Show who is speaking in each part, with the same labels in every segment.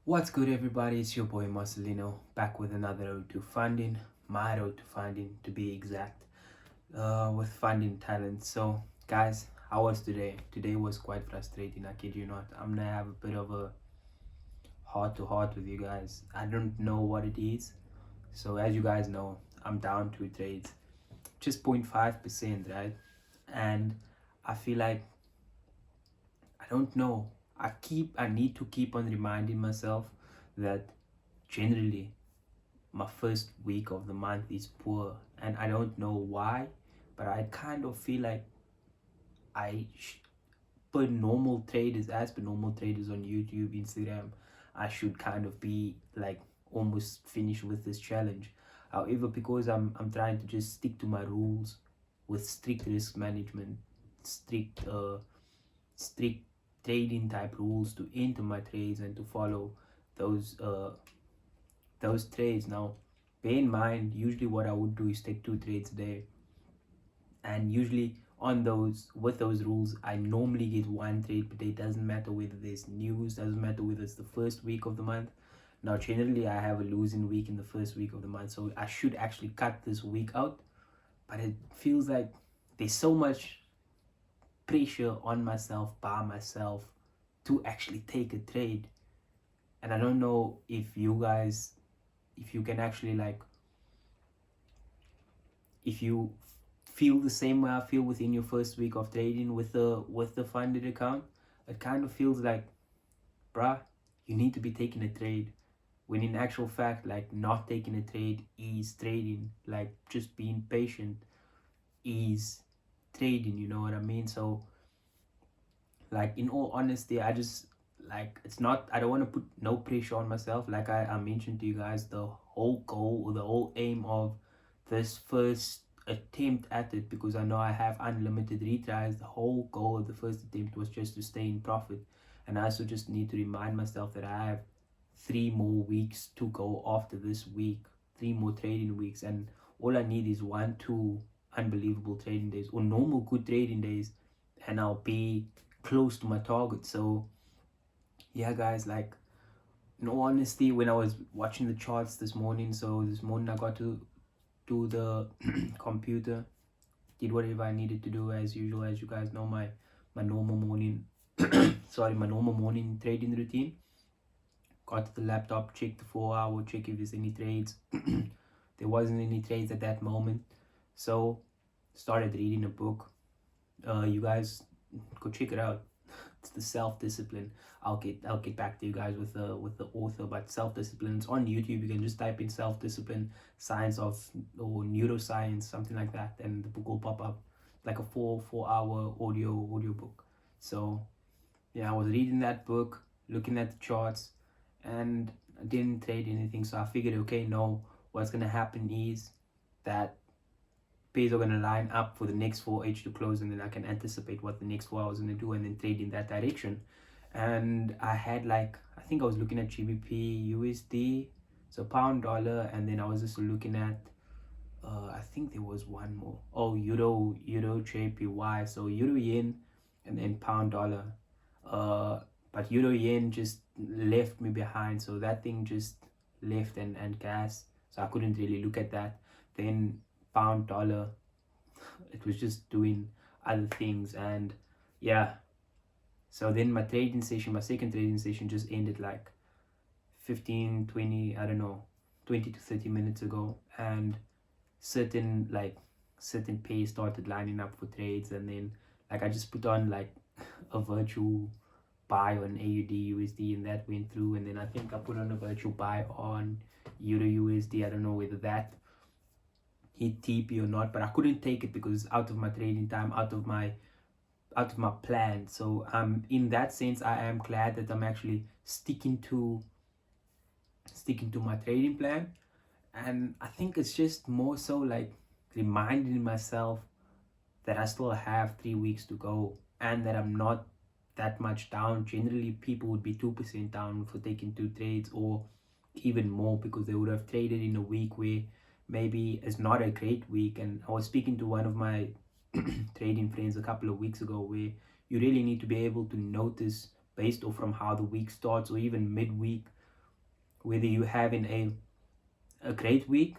Speaker 1: What's good, everybody? It's your boy Marcelino back with another road to funding, my road to funding to be exact, with funding talent. So, guys, how was today? Today was quite frustrating, I kid you not. I'm gonna have a bit of a heart to heart with you guys. I don't know what it is. So, as you guys know, I'm down two trades, just 0.5%, right? And I feel like I don't know. I need to keep on reminding myself that generally my first week of the month is poor, and I don't know why, but I kind of feel like I per normal traders, as per normal traders on YouTube, Instagram, I should kind of be like almost finished with this challenge. However, because I'm trying to just stick to my rules with strict risk management, strict trading type rules to enter my trades and to follow those trades. Now, bear in mind, usually what I would do is take two trades a day, and usually on those with those rules, I normally get one trade per day. Doesn't matter whether there's news, doesn't matter whether it's the first week of the month. Now, generally, I have a losing week in the first week of the month, so I should actually cut this week out. But it feels like there's so much pressure on myself by myself to actually take a trade, and I don't know if you guys, if you can actually like, if you feel the same way I feel within your first week of trading with the funded account. It kind of feels like, bruh, you need to be taking a trade. When in actual fact, like not taking a trade is trading. Like just being patient is trading. You know what I mean? So, like in all honesty, I just like it's not. I don't want to put no pressure on myself. Like I mentioned to you guys, the whole goal or the whole aim of this first attempt at it, because I know I have unlimited retries. The whole goal of the first attempt was just to stay in profit, and I also just need to remind myself that I have 3 more weeks to go after this week, 3 more trading weeks, and all I need is 1, 2 unbelievable trading days or normal good trading days, and I'll be close to my target. So yeah, guys, like in all honesty, when I was watching the charts this morning, so this morning I got to do the computer, did whatever I needed to do as usual. As you guys know, my normal morning my normal morning trading routine. Got to the laptop, checked the 4 hour, check if there's any trades. There wasn't any trades at that moment, so started reading a book. You guys go check it out. It's the Self Discipline. I'll get back to you guys with the author, but Self Discipline. It's on YouTube. You can just type in Self Discipline, Science of or Neuroscience, something like that, and the book will pop up. Like a 4 hour audio book. So yeah, I was reading that book, looking at the charts, and I didn't trade anything. So I figured, okay, no, what's gonna happen is that pairs are going to line up for the next 4H to close, and then I can anticipate what the next 4 hours going to do and then trade in that direction. And I had like, I think I was looking at GBP USD, so pound dollar, and then I was just looking at I think there was one more. Oh, euro JPY, so euro yen and then pound dollar. uh but euro yen just left me behind, so that thing just left and gas, so I couldn't really look at that. Then pound dollar, it was just doing other things, and yeah. So then my second trading session just ended like 15, 20, I don't know, 20 to 30 minutes ago, and certain like certain pay started lining up for trades, and then like I just put on like a virtual buy on AUD USD, and that went through, and then I think I put on a virtual buy on Euro USD. I don't know whether that hit TP or not, but I couldn't take it because out of my trading time, out of my plan. So in that sense, I am glad that I'm actually sticking to my trading plan. And I think it's just more so like reminding myself that I still have 3 weeks to go and that I'm not that much down. Generally, people would be 2% down for taking two trades, or even more, because they would have traded in a week where maybe it's not a great week. And I was speaking to one of my trading friends a couple of weeks ago, where you really need to be able to notice based off from how the week starts or even midweek, whether you're having a great week,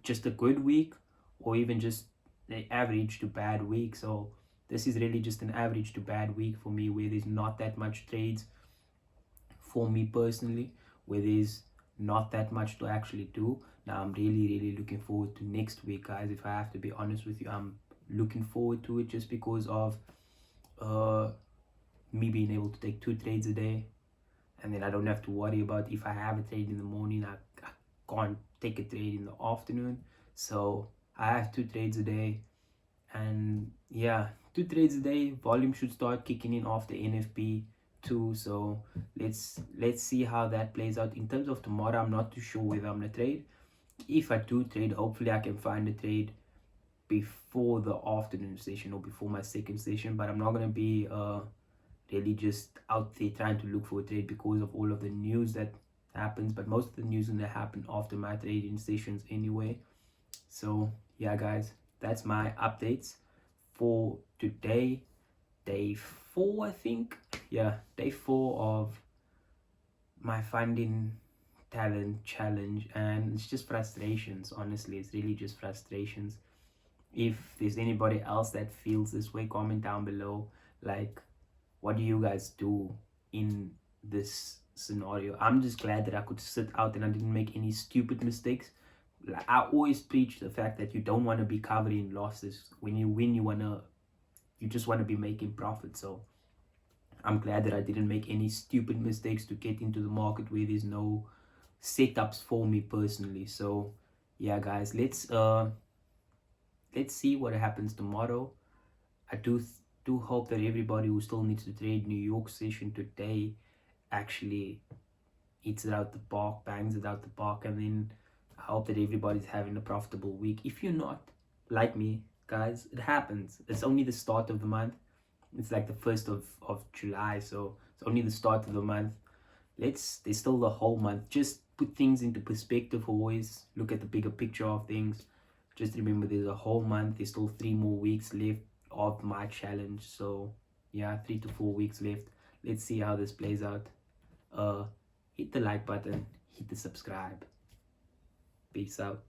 Speaker 1: just a good week, or even just an average to bad week. So this is really just an average to bad week for me, where there's not that much trades for me personally, where there's not that much to actually do. Now I'm really looking forward to next week, guys. If I have to be honest with you, I'm looking forward to it just because of uh me being able to take 2 trades a day, and then I don't have to worry about if I have a trade in the morning, I can't take a trade in the afternoon. So I have 2 trades a day, and yeah, 2 trades a day. Volume should start kicking in after NFP too. So let's see how that plays out. In terms of tomorrow, I'm not too sure whether I'm gonna trade. If I do trade, hopefully I can find a trade before the afternoon session or before my second session. But I'm not gonna be really just out there trying to look for a trade because of all of the news that happens. But most of the news gonna happen after my trading sessions anyway. So yeah, guys, that's my updates for today, day 4, I think. Yeah, day 4 of my finding talent challenge, and it's just frustrations. Honestly, it's really just frustrations. If there's anybody else that feels this way, comment down below. Like, what do you guys do in this scenario? I'm just glad that I could sit out and I didn't make any stupid mistakes. Like, I always preach the fact that you don't want to be covered in losses. When you win, you just want to be making profit. So I'm glad that I didn't make any stupid mistakes to get into the market where there's no setups for me personally. So yeah, guys, let's see what happens tomorrow. I do hope that everybody who still needs to trade New York session today actually eats it out the park, bangs it out the park, and then I hope that everybody's having a profitable week. If you're not, like me, guys, it happens. It's only the start of the month. It's like the 1st of July, so it's only the start of the month. There's still the whole month. Just put things into perspective always. Look at the bigger picture of things. Just remember there's a whole month. There's still 3 more weeks left of my challenge. So yeah, 3 to 4 weeks left. Let's see how this plays out. Hit the like button, hit the subscribe. Peace out.